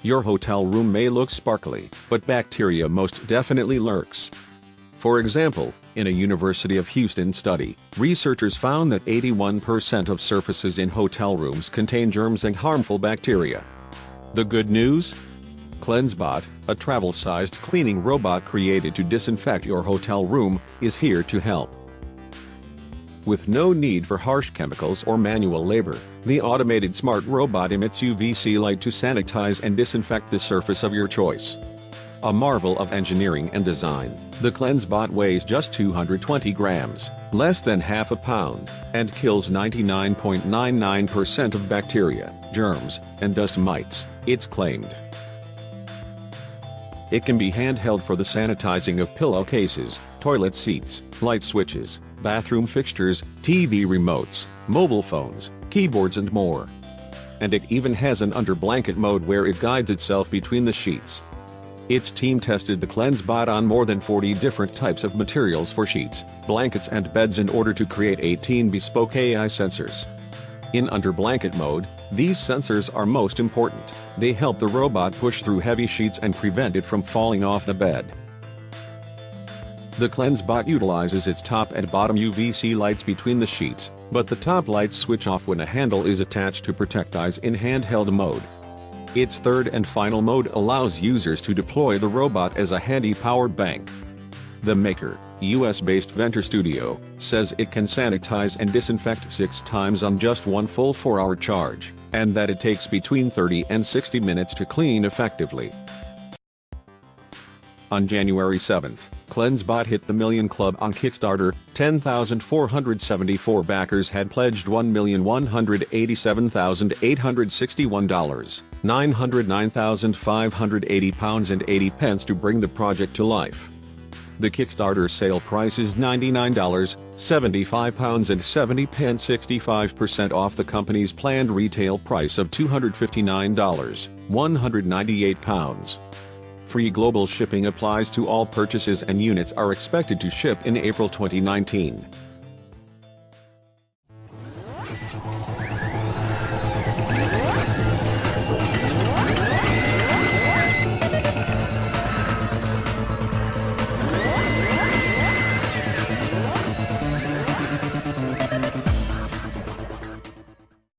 Your hotel room may look sparkly, but bacteria most definitely lurks. For example, in a University of Houston study, researchers found that 81% of surfaces in hotel rooms contain germs and harmful bacteria. The good news? CleanseBot, a travel-sized cleaning robot created to disinfect your hotel room, is here to help. With no need for harsh chemicals or manual labor, the automated smart robot emits UVC light to sanitize and disinfect the surface of your choice. A marvel of engineering and design, the CleanseBot weighs just 220 grams, less than half a pound, and kills 99.99% of bacteria, germs, and dust mites, it's claimed. It can be handheld for the sanitizing of pillowcases, toilet seats, light switches, bathroom fixtures, TV remotes, mobile phones, keyboards and more. And it even has an under-blanket mode where it guides itself between the sheets. Its team tested the CleanseBot on more than 40 different types of materials for sheets, blankets and beds in order to create 18 bespoke AI sensors. In under-blanket mode, these sensors are most important. They help the robot push through heavy sheets and prevent it from falling off the bed. The CleanseBot utilizes its top and bottom UVC lights between the sheets, but the top lights switch off when a handle is attached to protect eyes in handheld mode. Its third and final mode allows users to deploy the robot as a handy power bank. The maker, US-based Venture Studio, says it can sanitize and disinfect 6 times on just one full 4-hour charge, and that it takes between 30 and 60 minutes to clean effectively. On January 7th, CleanseBot hit the Million Club on Kickstarter. 10,474 backers had pledged $1,187,861, £909,580.80 to bring the project to life. The Kickstarter sale price is $99, £75.70, 65% off the company's planned retail price of $259, £198. Free global shipping applies to all purchases and units are expected to ship in April 2019.